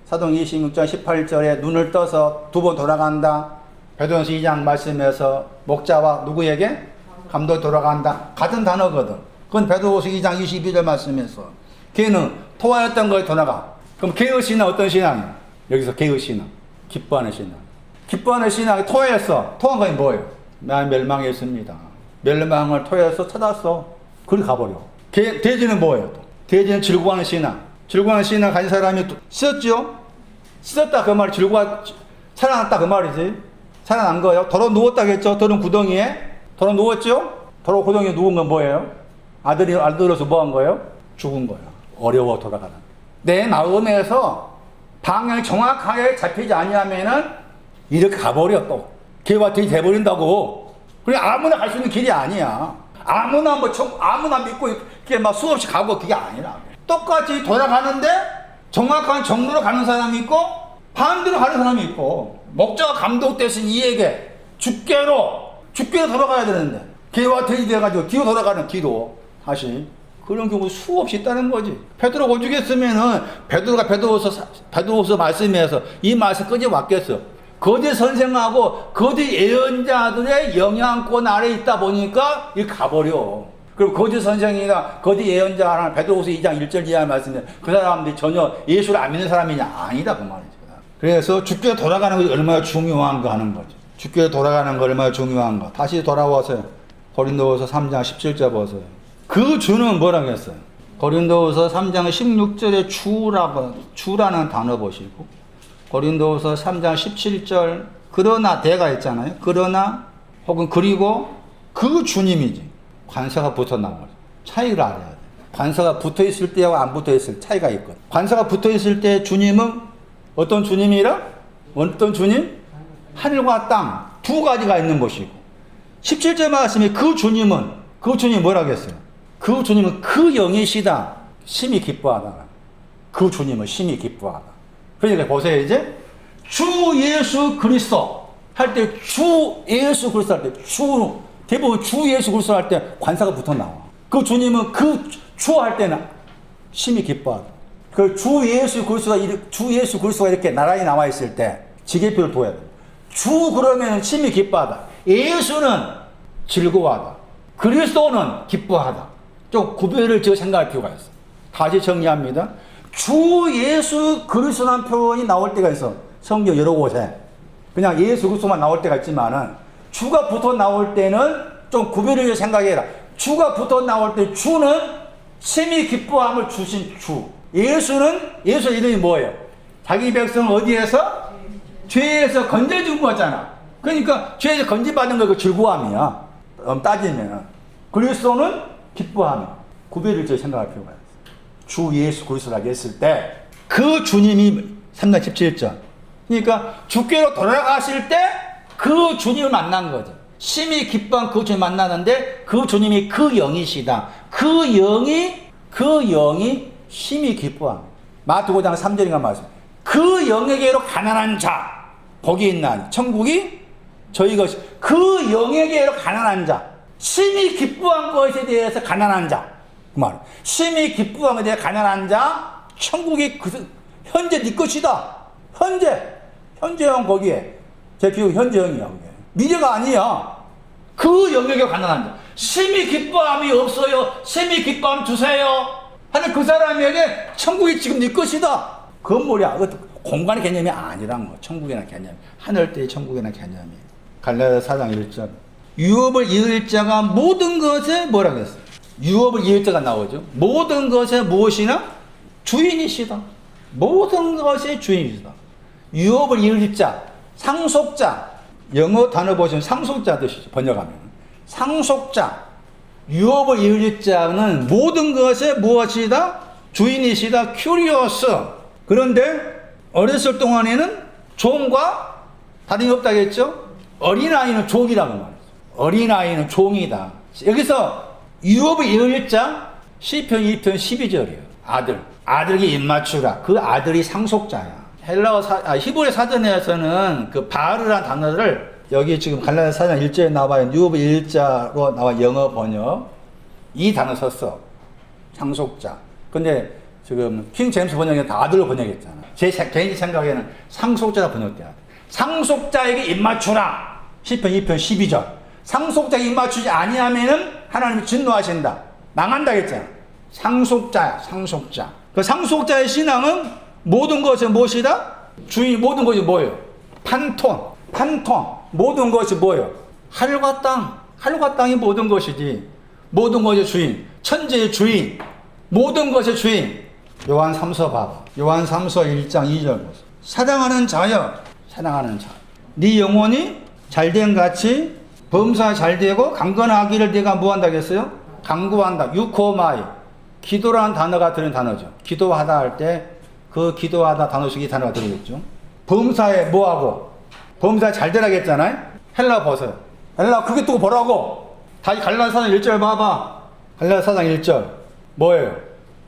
사도행전 26장 18절에 눈을 떠서 두 번 돌아간다. 베드로전서 2장 말씀에서 목자와 누구에게? 감독이 돌아간다. 같은 단어거든. 그건 베드로전서 2장 22절 말씀에서 걔는 토하였던 거에 돌아가. 그럼 개의 신앙 어떤 신앙이야? 여기서 개의 신앙. 기뻐하는 신앙. 기뻐하는 신앙이 토했어. 토한 건 뭐예요? 나 멸망했습니다. 멸망을 토해서 찾았어. 그리 가버려. 돼지는 뭐예요? 돼지는 즐거워하는 신앙. 즐거워하는 신앙 가진 사람이 씻었죠? 씻었다 그 말이 살아났다 그 말이지. 살아난 거예요. 더러 누웠다겠죠? 더러운 구덩이에. 더러 누웠죠? 더러운 구덩이에 누운 건 뭐예요? 아들로서 뭐 한 거예요? 죽은 거예요. 어려워 돌아가는. 내 마음에서 방향이 정확하게 잡히지 아니하면은 이렇게 가버려 또. 개와 돼지 돼버린다고. 그래 아무나 갈 수 있는 길이 아니야. 아무나 아무나 믿고 이렇게 막 수없이 가고 그게 아니라. 똑같이 돌아가는데 정확한 정로로 가는 사람이 있고 반대로 가는 사람이 있고 목자가 감독되신 이에게 주께로 돌아가야 되는데 개와 돼지 돼가지고 뒤로 돌아가는 뒤로 다시 그런 경우 수없이 있다는 거지. 베드로 오죽했으면은 베드로서 말씀에서 이 말씀 끄지 왔겠어. 거짓 선생하고 거짓 예언자들의 영향권 아래 있다 보니까 이 가버려. 그리고 거짓 선생이나 거짓 예언자나 베드로서 2장 1절 이하 말씀에 그 사람들이 전혀 예수를 안 믿는 사람이냐 아니다 그 말이죠. 그래서 주께 돌아가는 것이 얼마나 중요한가 하는 거죠. 주께 돌아가는 거 얼마나 중요한가. 다시 돌아와서요. 고린도후서 3장 17절 보세요. 그 주는 뭐라고 했어요? 고린도후서 3장 16절에 주라는 단어 보시고 고린도후서 3장 17절 그러나 대가 있잖아요. 그러나 혹은 그리고 그 주님이지. 관사가 붙어 나온 거죠. 차이를 알아야 돼. 관사가 붙어 있을 때하고 안 붙어 있을 때 차이가 있거든. 관사가 붙어 있을 때 주님은 어떤 주님이라? 어떤 주님? 하늘과 땅 두 가지가 있는 것이고 17절 말씀에 그 주님이 뭐라고 했어요? 그 주님은 그 영이시다. 심히 기뻐하다. 그 주님은 심히 기뻐하다. 그러니까 보세요 이제 주 예수 그리스도 할 때 주 예수 그리스도 할 때 대부분 주 예수 그리스도 할 때 관사가 붙어 나와. 그 주님은 그 주 할 때는 심히 기뻐하다. 그 주 예수 그리스도가 이렇게 나란히 나와 있을 때 지계표를 둬야 돼. 주 그러면 심히 기뻐하다. 예수는 즐거워하다. 그리스도는 기뻐하다. 좀 구별을 지어 생각할 필요가 있어. 다시 정리합니다. 주 예수 그리스도라는 표현이 나올 때가 있어. 성경 여러 곳에. 그냥 예수 그리스도만 나올 때가 있지만은 주가 붙어 나올 때는 좀 구별을 지어 생각해라. 주가 붙어 나올 때 주는 심히 기뻐함을 주신 주. 예수 이름이 뭐예요? 자기 백성 어디에서? 죄에서 건져준 거잖아. 그러니까 죄에서 건져받은 거 그 즐거움이야. 따지면 그리스도는 기뻐함. 구별을 지어 생각할 필요가 있어. 주 예수 그리스도라고 했을 때 그 주님이 3장 17절. 그러니까 주께로 돌아가실 때 그 주님을 만난 거죠. 심히 기뻐한 그 주님 만나는데 그 주님이 그 영이시다. 그 영이 심히 기뻐함. 마태복음 5장 3절인가 말씀. 그 영에게로 가난한 자 복이 있나니 천국이 저희 것이 그 영에게로 가난한 자 심히 기뻐한 것에 대해서 가난한 자 그 말. 심히 기뻐한 것에 대해 가난한 자 천국이 현재 네 것이다. 현재형 거기에 제 기억 현재형이야 그게. 미래가 아니야. 그 영역에 가난한 자 심히 기뻐함이 없어요. 심히 기뻐함 주세요 하는 그 사람에게 천국이 지금 네 것이다. 건물이야. 공간의 개념이 아니란 거. 천국이나 개념. 하늘 때의 천국이나 개념이. 갈라디아 4장 1절. 유업을 이을 자가 모든 것에 뭐라고 했어요? 유업을 이을 자가 나오죠. 모든 것에 무엇이나 주인이시다. 모든 것의 주인이시다. 유업을 이을 자, 상속자. 영어 단어 보시면 상속자 뜻이죠. 번역하면. 상속자. 유업을 이을 자는 모든 것에 무엇이다? 주인이시다. 큐리어스. 그런데 어렸을 동안에는 종과 다름이 없다겠죠? 어린아이는 종이라고 말이죠. 어린아이는 종이다. 여기서 유업을 이을 자 시편 2편 12절이에요. 아들에게 입맞추라. 그 아들이 상속자야. 히브리 사전에서는 그 바르라는 단어를 여기 지금 갈라디아 4장 1절에 나와요. 유업을 이을 자로 나와 영어 번역. 이 단어 썼어. 상속자. 근데 지금 킹 제임스 번역에 다 아들로 번역했잖아. 제 개인 생각에는 상속자가 번역돼야 돼. 상속자에게 입맞추라. 시편 2편 12절. 상속자에게 입맞추지 아니하면은 하나님이 진노하신다. 망한다 했잖아. 상속자야, 상속자. 그 상속자의 신앙은 모든 것은 무엇이다? 주인 모든 것이 뭐예요? 판톤. 모든 것이 뭐예요? 하늘과 땅. 하늘과 땅이 모든 것이지. 모든 것의 주인. 천지의 주인. 모든 것의 주인. 요한 3서 봐봐. 요한 3서 1장 2절 보세요. 사랑하는 자여. 사랑하는 자. 네 영혼이 잘된 같이 범사 잘되고 강건하기를 네가 뭐한다 했어요? 강구한다. 유코마이. 기도라는 단어가 들은 단어죠. 기도하다 할 때 그 기도하다 단어 속에 이 단어가 들어있죠. 범사에 뭐하고? 범사에 잘 되라겠잖아요. 헬라 벗어요. 헬라 그게 또 뭐라고? 다시 갈라사상 1절 봐봐. 갈라사상 1절 뭐예요?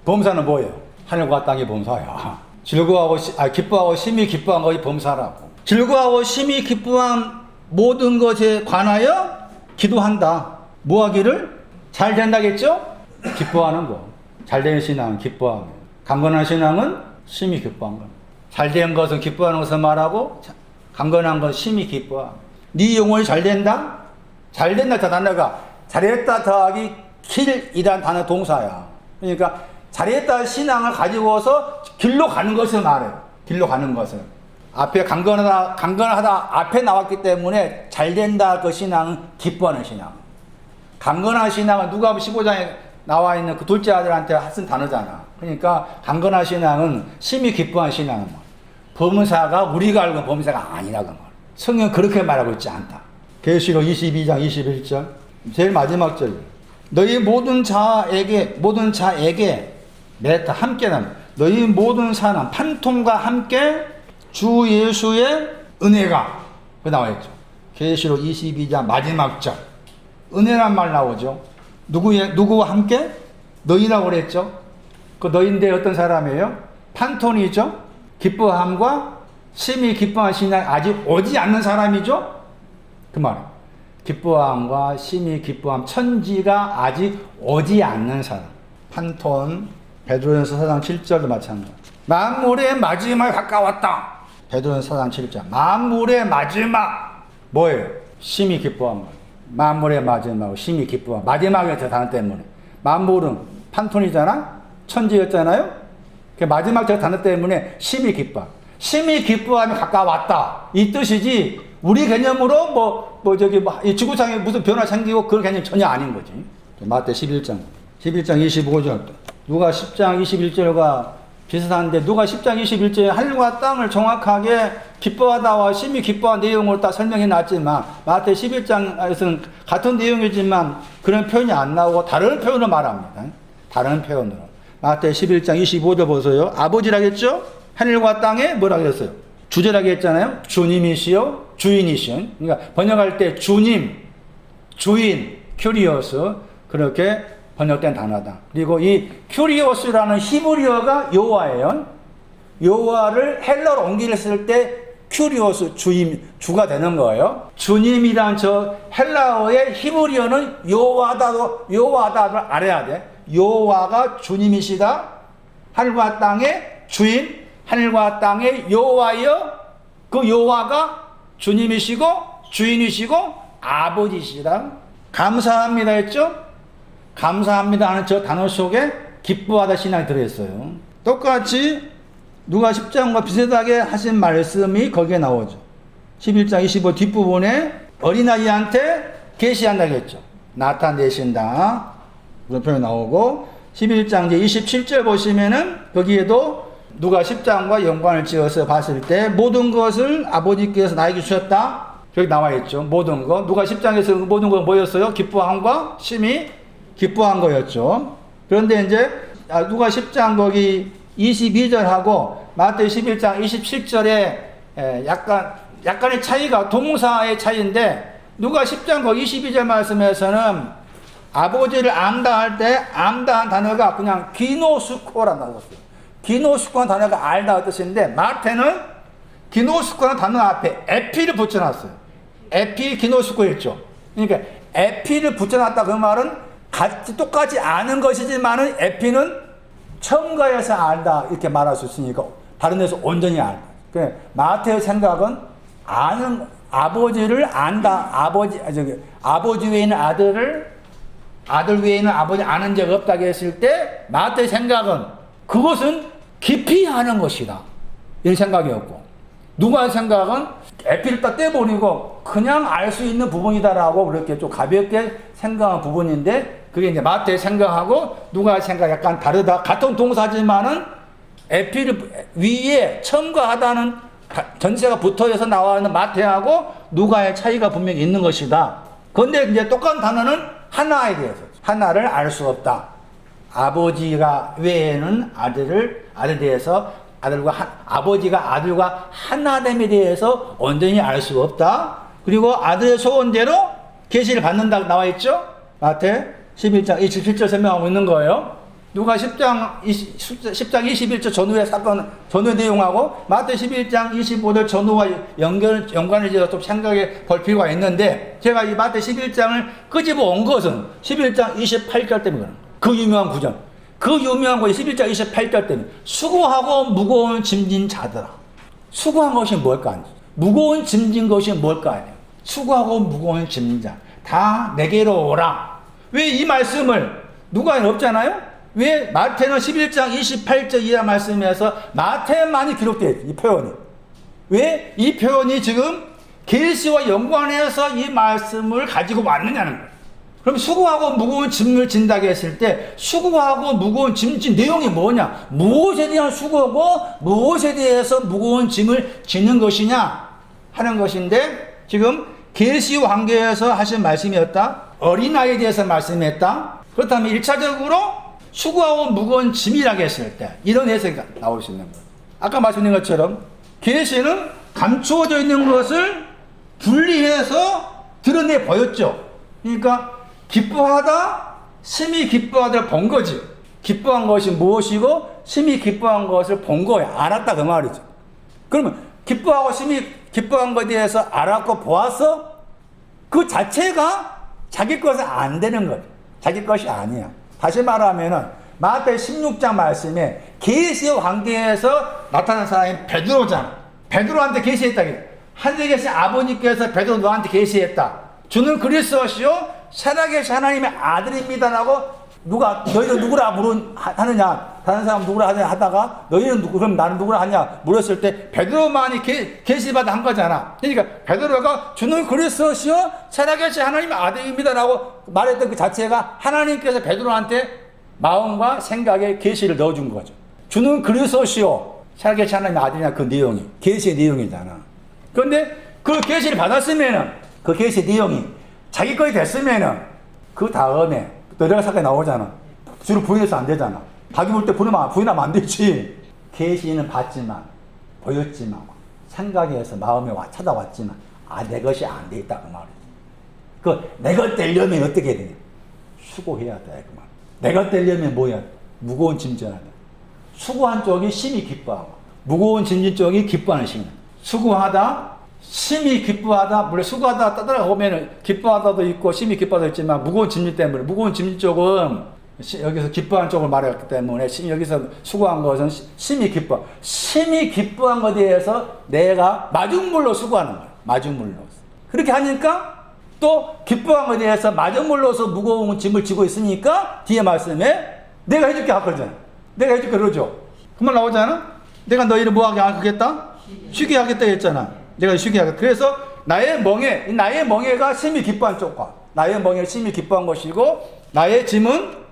범사는 뭐예요? 하늘과 땅이 범사야. 즐거워하고 기뻐하고 심히 기뻐한 것이 범사라고. 즐거워하고 심히 기뻐한 모든 것에 관하여 기도한다. 뭐 하기를? 잘 된다겠죠? 기뻐하는 거. 잘된 신앙은 기뻐하고, 강건한 신앙은 심히 기뻐한 거. 잘된 것은 기뻐하는 것을 말하고, 강건한 건 심히 기뻐하고. 네 영혼이 잘 된다? 잘 된다 저 단어가 잘했다 더하기 길이란 단어 동사야. 그러니까 잘했다 신앙을 가지고서 길로 가는 것을 말해요. 길로 가는 것을. 앞에 강건하다 앞에 나왔기 때문에 잘 된다 그 신앙은 기뻐하는 신앙. 강건한 신앙은 누가 15장에 나와 있는 그 둘째 아들한테 쓴 단어잖아. 그러니까 강건한 신앙은 심히 기뻐한 신앙은 범사가 우리가 알고 범사가 아니라 그 말. 성경 그렇게 말하고 있지 않다. 계시록 22장 21절 제일 마지막 절. 너희 모든 자에게 내가 함께는 너희 모든 사람 판통과 함께 주 예수의 은혜가 그 나와 있죠. 계시록 22장 마지막 절. 은혜란 말 나오죠. 누구와 함께? 너희라고 그랬죠. 그 너희인데 어떤 사람이에요? 판톤이죠. 기뻐함과 심히 기뻐한 신앙이 아직 오지 않는 사람이죠. 그 말. 기뻐함과 심히 기뻐함 천지가 아직 오지 않는 사람. 판톤. 베드로전서 4장 7절도 마찬가지. 만물의 마지막이 가까웠다. 베드로전서 4장 7절. 만물의 마지막 뭐예요? 심히 기뻐한 거. 만물의 마지막, 심히 기뻐함. 마지막에 저 단어 때문에. 만물은 판톤이잖아? 천지였잖아요? 그 마지막 저 단어 때문에 심히 기뻐. 심히 기뻐함이 가까웠다. 이 뜻이지, 우리 개념으로 이 지구상에 무슨 변화 생기고 그런 개념이 전혀 아닌 거지. 마태 11장 25절. 누가 10장 21절과 비슷한데, 누가 10장 21절에 하늘과 땅을 정확하게 기뻐하다와 심히 기뻐한 내용을 딱 설명해 놨지만, 마태 11장에서는 같은 내용이지만 그런 표현이 안 나오고 다른 표현을 말합니다. 다른 표현으로. 마태 11장 25절 보세요. 아버지라겠죠? 하늘과 땅에 뭐라고 했어요? 주제라고 했잖아요. 주님이시요 주인이시요. 그러니까 번역할 때 주님, 주인, 큐리오스 그렇게 번역된 단어다. 그리고 이 큐리오스라는 히브리어가 여호와예요. 여호와를 헬러로 옮겼을 때 큐리오스 주가 되는 거예요. 주님이란 저 헬라어의 히브리어는 여호와다를 알아야 돼. 여호와가 주님이시다. 하늘과 땅의 주인, 하늘과 땅의 여호와여. 그 여호와가 주님이시고 주인이시고 아버지시다. 감사합니다 했죠? 감사합니다 하는 저 단어 속에 기뻐하다 신앙이 들어있어요. 똑같이 누가 10장과 비슷하게 하신 말씀이 거기에 나오죠. 11장 25 뒷부분에 어린아이한테 계시한다고 했죠. 나타내신다 그런 표현이 나오고, 11장 이제 27절 보시면은 거기에도 누가 10장과 연관을 지어서 봤을 때 모든 것을 아버지께서 나에게 주셨다. 여기 나와 있죠. 모든 것. 누가 10장에서 모든 것 뭐였어요? 기뻐함과 심히 기뻐한 거였죠. 그런데 이제 누가 10장 거기 22절하고 마태 11장 27절에 약간의 차이가 동사의 차이인데, 누가 10장 거기 22절 말씀에서는 아버지를 안다 할 때 안다한 단어가 그냥 기노스코라는 단어였어요. 기노스코라는 단어가 알다 뜻인데, 마태는 기노스코라는 단어 앞에 에피를 붙여놨어요. 에피 기노스코였죠. 그러니까 에피를 붙여놨다 그 말은 똑같이 아는 것이지만은 에피는 첨가해서 알다 이렇게 말할 수 있으니까 다른 데서 온전히 알다. 그래, 마태의 생각은 아는 아버지를 안다. 아버지 외에는 아들 외에는 아버지 아는 적 없다고 했을 때 마태의 생각은 그것은 깊이 아는 것이다. 이런 생각이었고, 누가의 생각은 에피를 딱 떼버리고 그냥 알 수 있는 부분이다라고 그렇게 좀 가볍게 생각한 부분인데, 그게 이제 마태의 생각하고 누가의 생각 약간 다르다. 같은 동사지만은 에피를 위에 첨가하다는 전체가 붙어서 나와 있는 마태하고 누가의 차이가 분명히 있는 것이다. 그런데 이제 똑같은 단어는 하나에 대해서, 하나를 알 수 없다. 아버지가 외에는 아들에 대해서 아버지가 아들과 하나됨에 대해서 온전히 알 수 없다. 그리고 아들의 소원대로 계시를 받는다고 나와 있죠. 마태 11장 27절 설명하고 있는 거예요. 누가 10장 21절 전후의 사건, 전후의 내용하고 마태 11장 25절 전후와 연관을 지어서 좀 생각해 볼 필요가 있는데, 제가 이 마태 11장을 끄집어 온 것은 11장 28절 때문에 그런 거예요. 그 유명한 구절. 그 유명한 거 11장 28절 때문에 수고하고 무거운 짐진 자들아. 수고한 것이 뭘까? 무거운 짐진 것이 뭘까? 아니에요. 수고하고 무거운 짐진 자. 다 내게로 오라. 왜 이 말씀을 누가 없잖아요? 왜 마태는 11장 28절 이하 말씀에서 마태만이 기록되어 있어요. 이 표현이. 왜 이 표현이 지금 계시와 연관해서 이 말씀을 가지고 왔느냐는 거예요. 그럼 수고하고 무거운 짐을 진다고 했을 때 수고하고 무거운 짐진 내용이 뭐냐? 무엇에 대한 수고고 무엇에 대해서 무거운 짐을 지는 것이냐 하는 것인데, 지금 계시와 관계에서 하신 말씀이었다. 어린아이에 대해서 말씀했다. 그렇다면 1차적으로 수고하고 무거운 짐이라고 했을 때 이런 해석이 나올 수 있는 거예요. 아까 말씀드린 것처럼 계시는 감추어져 있는 것을 분리해서 드러내 보였죠. 그러니까 기뻐하다, 심히 기뻐하다 본 거지. 기뻐한 것이 무엇이고 심히 기뻐한 것을 본 거야. 알았다 그 말이죠. 그러면 기뻐하고 심히 기뻐한 것에 대해서 알았고 보았어? 그 자체가 자기 것은 안 되는 거죠. 자기 것이 아니야. 다시 말하면은 마태 16장 말씀에 계시와 관계에서 나타난 사람이 베드로잖아. 베드로한테 계시했다. 하늘에 계신 아버님께서 베드로 너한테 계시했다. 주는 그리스도시요 살아계신 하나님의 아들입니다라고 너희는 누구라 하느냐, 다른 사람 누구라 하느냐 하다가 너희는 누구, 그럼 나는 누구라 하냐 물었을 때 베드로만이 계시받아 한 거잖아. 그러니까 베드로가 주는 그리스도시요 살아계신 하나님의 아들입니다라고 말했던 그 자체가 하나님께서 베드로한테 마음과 생각에 계시를 넣어준 거죠. 주는 그리스도시요 살아계신 하나님의 아들이냐, 그 내용이 계시의 내용이잖아. 그런데 그 계시를 받았으면은 그 계시 내용이 자기 것이 됐으면은 그 다음에 너희가 사건이 나오잖아. 주로 부인해서 안 되잖아. 자기 볼 때 부인하면 안 되지. 계시는 받지만, 보였지만, 생각에서 마음에 찾아왔지만, 내 것이 안 돼 있다. 그 말이지. 내 것 되려면 어떻게 해야 되냐? 수고해야 돼. 그 말. 내 것 되려면 뭐야? 무거운 짐져야 돼. 수고한 쪽이 심히 기뻐하고, 무거운 짐진 쪽이 기뻐하는 심. 수고하다, 심히 기뻐하다. 물론 수고하다 따라가 보면은 기뻐하다도 있고 심히 기뻐하다도 있지만 무거운 짐진 때문에, 무거운 짐진 쪽은 여기서 기뻐하는 쪽을 말했기 때문에 여기서 수고한 것은 심히 기뻐한 것에 대해서 내가 마중물로 수고하는 거야. 마중물로. 그렇게 하니까 또 기뻐한 것에 대해서 마중물로서 무거운 짐을 지고 있으니까 뒤에 말씀에 내가 해줄게 하거든. 내가 해줄게 그러죠. 그 말 나오잖아. 내가 너희를 뭐하게 하겠다? 쉬게 하겠다 했잖아. 내가 쉬게 하겠다. 그래서 나의 멍에가 심히 기뻐한 쪽과 나의 멍에를 심히 기뻐한 것이고 나의 짐은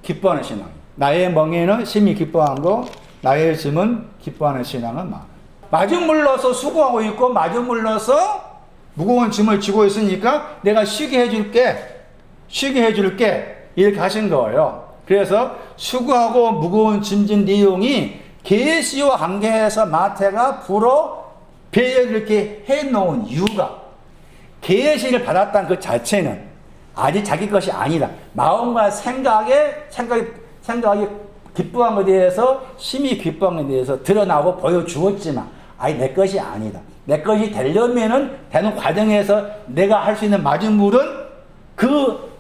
기뻐하는 신앙. 나의 멍에는 심히 기뻐한 거, 나의 짐은 기뻐하는 신앙은 마중물러서 수고하고 있고 마중물러서 무거운 짐을 지고 있으니까 내가 쉬게 해줄게 이렇게 하신 거예요. 그래서 수고하고 무거운 짐진 내용이 계시와 관계해서 마태가 불어 배열을 이렇게 해놓은 이유가 계시를 받았다는 그 자체는 아직 자기 것이 아니다. 마음과 생각이 기뻐한 것에 대해서 심히 기뻐한 것에 대해서 드러나고 보여주었지만 내 것이 아니다. 내 것이 되려면은 되는 과정에서 내가 할 수 있는 마중물은 그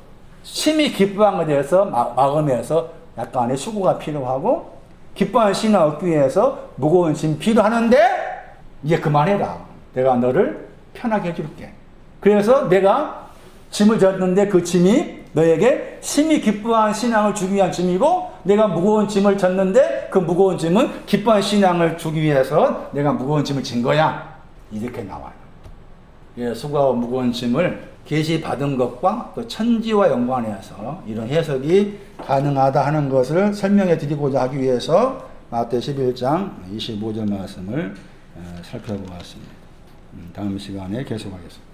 심히 기뻐한 것에 대해서 마음에서 약간의 수고가 필요하고 기뻐하는 신앙을 얻기 위해서 무거운 짐 필요하는데 이제 그만해라. 내가 너를 편하게 해줄게. 그래서 내가 짐을 졌는데 그 짐이 너에게 심히 기뻐한 신앙을 주기 위한 짐이고 내가 무거운 짐을 졌는데 그 무거운 짐은 기뻐한 신앙을 주기 위해서 내가 무거운 짐을 진 거야. 이렇게 나와요. 수고하고 무거운 짐을 계시 받은 것과 또 천지와 연관해서 이런 해석이 가능하다 하는 것을 설명해 드리고자 하기 위해서 마태 11장 25절 말씀을 살펴보았습니다. 다음 시간에 계속하겠습니다.